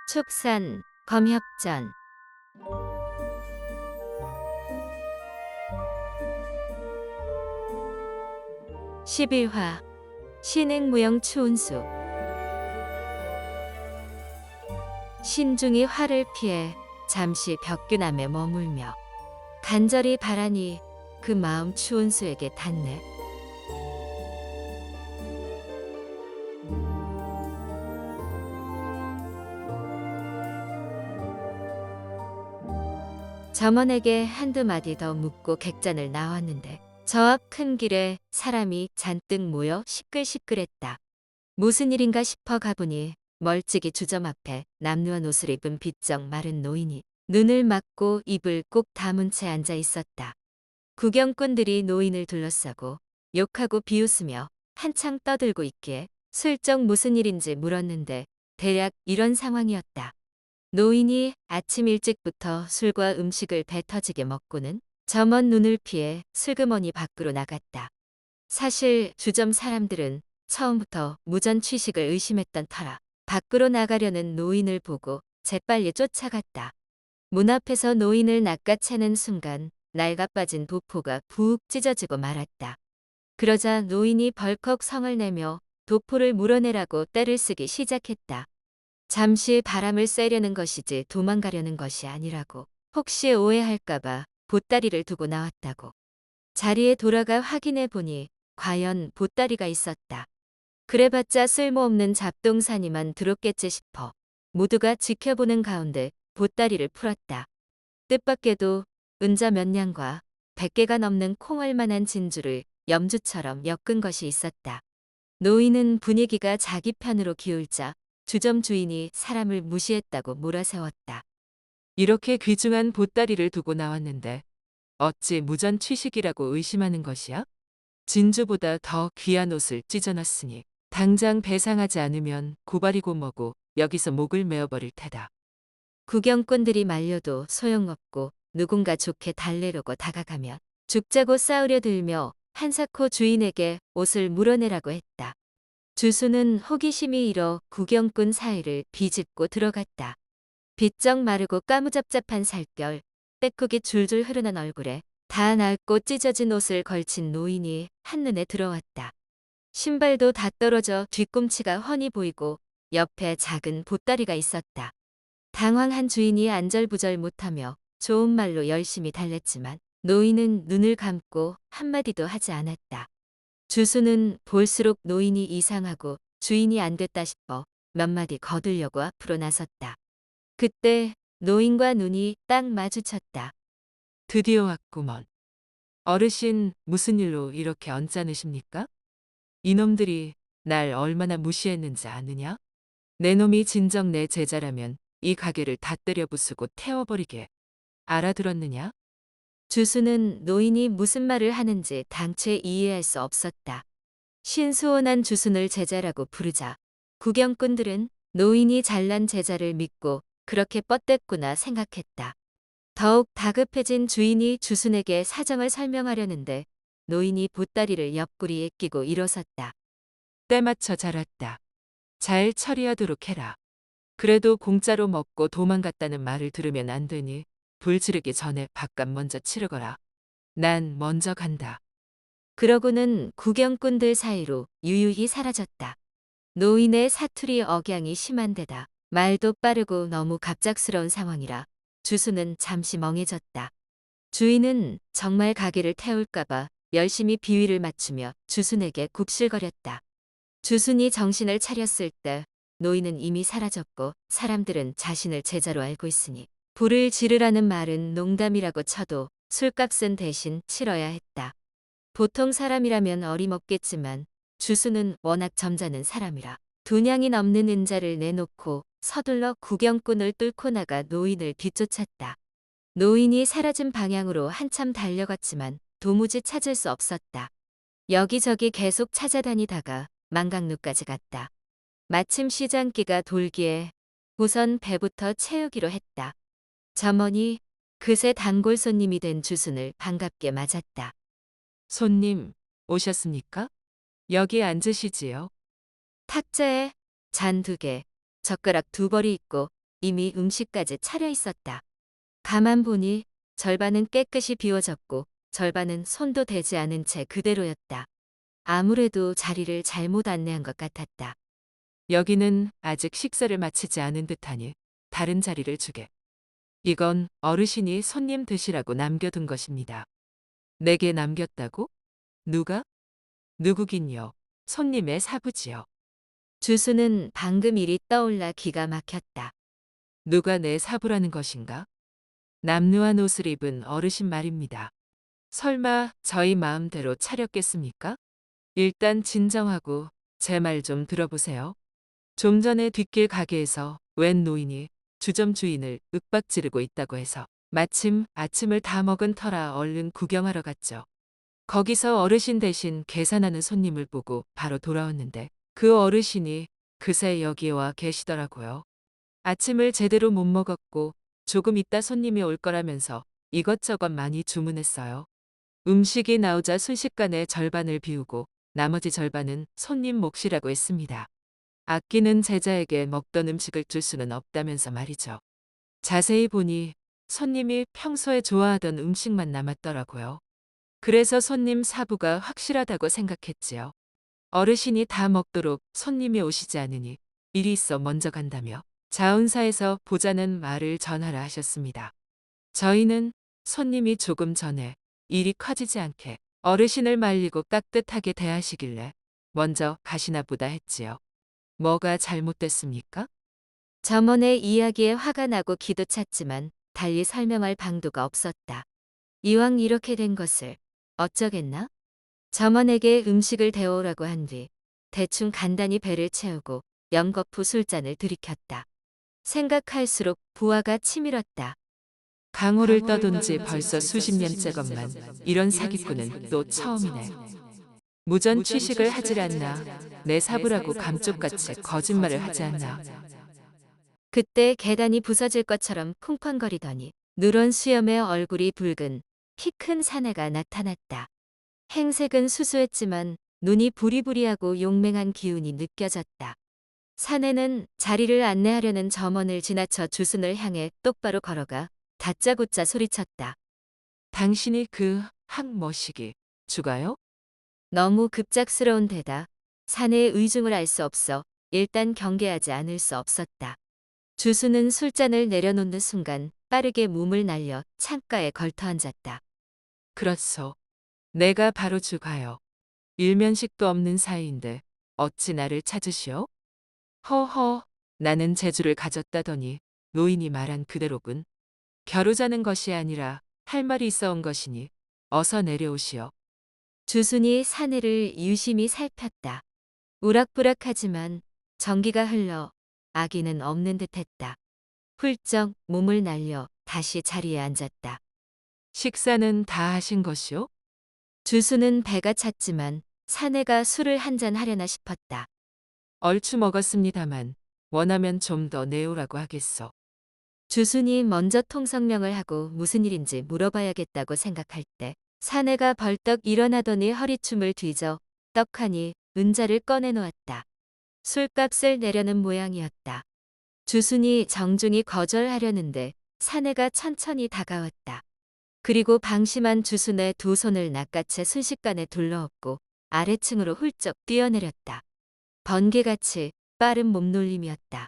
축산, 검협전. 11화 신행무용 추운수. 신중이 화를 피해 잠시 벽규남에 머물며 간절히 바라니 그 마음 추운수에게 닿네. 점원에게 한두 마디 더 묻고 객잔을 나왔는데 저 앞 큰 길에 사람이 잔뜩 모여 시끌시끌했다. 무슨 일인가 싶어 가보니 멀찍이 주점 앞에 남루한 옷을 입은 비쩍 마른 노인이 눈을 막고 입을 꼭 다문 채 앉아 있었다. 구경꾼들이 노인을 둘러싸고 욕하고 비웃으며 한창 떠들고 있기에 슬쩍 무슨 일인지 물었는데 대략 이런 상황이었다. 노인이 아침 일찍부터 술과 음식을 배 터지게 먹고는 점원 눈을 피해 슬그머니 밖으로 나갔다. 사실 주점 사람들은 처음부터 무전 취식을 의심했던 터라 밖으로 나가려는 노인을 보고 재빨리 쫓아갔다. 문 앞에서 노인을 낚아채는 순간 낡아 빠진 도포가 푹 찢어지고 말았다. 그러자 노인이 벌컥 성을 내며 도포를 물어내라고 떼를 쓰기 시작했다. 잠시 바람을 쐬려는 것이지 도망가려는 것이 아니라고. 혹시 오해할까봐 보따리를 두고 나왔다고. 자리에 돌아가 확인해 보니 과연 보따리가 있었다. 그래봤자 쓸모없는 잡동사니만 들었겠지 싶어 모두가 지켜보는 가운데 보따리를 풀었다. 뜻밖에도 은자 몇 냥과 100개가 넘는 콩알만한 진주를 염주처럼 엮은 것이 있었다. 노인은 분위기가 자기 편으로 기울자 주점 주인이 사람을 무시했다고 몰아세웠다. 이렇게 귀중한 보따리를 두고 나왔는데 어찌 무전 취식이라고 의심하는 것이야? 진주보다 더 귀한 옷을 찢어놨으니 당장 배상하지 않으면 고발이고 뭐고 여기서 목을 메어버릴 테다. 구경꾼들이 말려도 소용없고 누군가 좋게 달래려고 다가가면 죽자고 싸우려 들며 한사코 주인에게 옷을 물어내라고 했다. 주수는 호기심이 일어 구경꾼 사이를 비집고 들어갔다. 비쩍 마르고 까무잡잡한 살결, 빼국이 줄줄 흐르는 얼굴에 다 낡고 찢어진 옷을 걸친 노인이 한눈에 들어왔다. 신발도 다 떨어져 뒤꿈치가 훤히 보이고 옆에 작은 보따리가 있었다. 당황한 주인이 안절부절 못하며 좋은 말로 열심히 달랬지만 노인은 눈을 감고 한마디도 하지 않았다. 주수는 볼수록 노인이 이상하고 주인이 안 됐다 싶어 몇 마디 거들려고 앞으로 나섰다. 그때 노인과 눈이 딱 마주쳤다. 드디어 왔구먼. 어르신 무슨 일로 이렇게 언짢으십니까? 이놈들이 날 얼마나 무시했는지 아느냐? 내 놈이 진정 내 제자라면 이 가게를 다 때려 부수고 태워버리게. 알아들었느냐? 주수는 노인이 무슨 말을 하는지 당최 이해할 수 없었다. 신수원한 주순을 제자라고 부르자 구경꾼들은 노인이 잘난 제자를 믿고 그렇게 뻗댔구나 생각했다. 더욱 다급해진 주인이 주순에게 사정을 설명하려는데 노인이 보따리를 옆구리에 끼고 일어섰다. 때맞춰 자랐다. 잘 처리하도록 해라. 그래도 공짜로 먹고 도망갔다는 말을 들으면 안 되니 불 지르기 전에 밥값 먼저 치르거라. 난 먼저 간다. 그러고는 구경꾼들 사이로 유유히 사라졌다. 노인의 사투리 억양이 심한 데다 말도 빠르고 너무 갑작스러운 상황이라 주수는 잠시 멍해졌다. 주인은 정말 가게를 태울까봐 열심히 비위를 맞추며 주순에게 굽실거렸다. 주순이 정신을 차렸을 때 노인은 이미 사라졌고 사람들은 자신을 제자로 알고 있으니 불을 지르라는 말은 농담이라고 쳐도 술값은 대신 치러야 했다. 보통 사람이라면 어림없겠지만 주수는 워낙 점잖은 사람이라 두 냥이 넘는 은자를 내놓고 서둘러 구경꾼을 뚫고 나가 노인을 뒤쫓았다. 노인이 사라진 방향으로 한참 달려갔지만 도무지 찾을 수 없었다. 여기저기 계속 찾아다니다가 망각루까지 갔다. 마침 시장기가 돌기에 우선 배부터 채우기로 했다. 점원이 그새 단골 손님이 된 주순을 반갑게 맞았다. 손님, 오셨습니까? 여기 앉으시지요. 탁자에 잔 2개, 젓가락 2벌이 있고 이미 음식까지 차려 있었다. 가만 보니 절반은 깨끗이 비워졌고 절반은 손도 대지 않은 채 그대로였다. 아무래도 자리를 잘못 안내한 것 같았다. 여기는 아직 식사를 마치지 않은 듯하니 다른 자리를 주게. 이건 어르신이 손님 드시라고 남겨둔 것입니다. 내게 남겼다고? 누가? 누구긴요. 손님의 사부지요. 주수는 방금 일이 떠올라 기가 막혔다. 누가 내 사부라는 것인가? 남루한 옷을 입은 어르신 말입니다. 설마 저희 마음대로 차렸겠습니까? 일단 진정하고 제 말 좀 들어보세요. 좀 전에 뒷길 가게에서 웬 노인이 주점 주인을 윽박지르고 있다고 해서 마침 아침을 다 먹은 터라 얼른 구경하러 갔죠. 거기서 어르신 대신 계산하는 손님을 보고 바로 돌아왔는데 그 어르신이 그새 여기에 와 계시더라고요. 아침을 제대로 못 먹었고 조금 있다 손님이 올 거라면서 이것저것 많이 주문했어요. 음식이 나오자 순식간에 절반을 비우고 나머지 절반은 손님 몫이라고 했습니다. 아끼는 제자에게 먹던 음식을 줄 수는 없다면서 말이죠. 자세히 보니 손님이 평소에 좋아하던 음식만 남았더라고요. 그래서 손님 사부가 확실하다고 생각했지요. 어르신이 다 먹도록 손님이 오시지 않으니 일이 있어 먼저 간다며 자운사에서 보자는 말을 전하라 하셨습니다. 저희는 손님이 조금 전에 일이 커지지 않게 어르신을 말리고 깍듯하게 대하시길래 먼저 가시나 보다 했지요. 뭐가 잘못됐습니까? 점원의 이야기에 화가 나고 기도 찼지만 달리 설명할 방도가 없었다. 이왕 이렇게 된 것을 어쩌겠나? 점원에게 음식을 데워오라고 한 뒤 대충 간단히 배를 채우고 연거푸 술잔을 들이켰다. 생각할수록 부하가 치밀었다. 강호를 떠돈 지 벌써 수십 년째건만 이런 사기꾼은 또 처음이네. 무전 취식을 하질 않나. 내 사부라고 감쪽같이 거짓말을 하지 않나. 그때 계단이 부서질 것처럼 쿵쾅거리더니 누런 수염의 얼굴이 붉은 키 큰 사내가 나타났다. 행색은 수수했지만 눈이 부리부리하고 용맹한 기운이 느껴졌다. 사내는 자리를 안내하려는 점원을 지나쳐 주순을 향해 똑바로 걸어가 다짜고짜 소리쳤다. 당신이 그 항머시기 주가요? 너무 급작스러운 데다 사내의 의중을 알 수 없어 일단 경계하지 않을 수 없었다. 주수는 술잔을 내려놓는 순간 빠르게 몸을 날려 창가에 걸터 앉았다. 그렇소. 내가 바로 주가요. 일면식도 없는 사이인데 어찌 나를 찾으시오? 허허, 나는 재주를 가졌다더니 노인이 말한 그대로군. 겨루자는 것이 아니라 할 말이 있어 온 것이니 어서 내려오시오. 주순이 사내를 유심히 살폈다. 우락부락하지만 전기가 흘러 아기는 없는 듯했다. 훌쩍 몸을 날려 다시 자리에 앉았다. 식사는 다 하신 것이오? 주수는 배가 찼지만 사내가 술을 한 잔 하려나 싶었다. 얼추 먹었습니다만 원하면 좀 더 내오라고 하겠소. 주순이 먼저 통성명을 하고 무슨 일인지 물어봐야겠다고 생각할 때 사내가 벌떡 일어나더니 허리춤을 뒤져 떡하니 은자를 꺼내놓았다. 술값을 내려는 모양이었다. 주순이 정중히 거절하려는데 사내가 천천히 다가왔다. 그리고 방심한 주순의 두 손을 낚아채 순식간에 둘러엎고 아래층으로 훌쩍 뛰어내렸다. 번개같이 빠른 몸놀림이었다.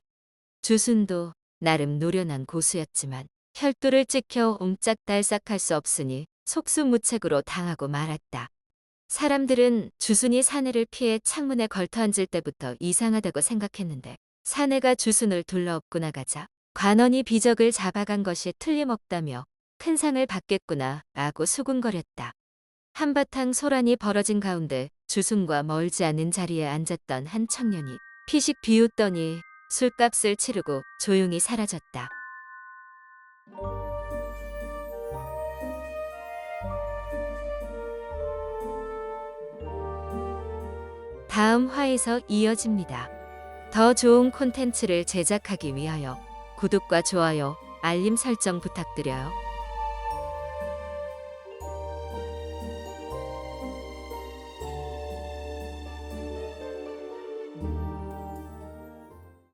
주순도 나름 노련한 고수였지만 혈도를 찍혀 옴짝달싹할 수 없으니 속수무책으로 당하고 말았다. 사람들은 주순이 사내를 피해 창문에 걸터 앉을 때부터 이상하다고 생각했는데 사내가 주순을 둘러엎고 나가자 관원이 비적을 잡아간 것이 틀림없다며 큰 상을 받겠구나 라고 수군거렸다. 한바탕 소란이 벌어진 가운데 주순과 멀지 않은 자리에 앉았던 한 청년이 피식 비웃더니 술값을 치르고 조용히 사라졌다. 다음 화에서 이어집니다. 더 좋은 콘텐츠를 제작하기 위하여 구독과 좋아요, 알림 설정 부탁드려요.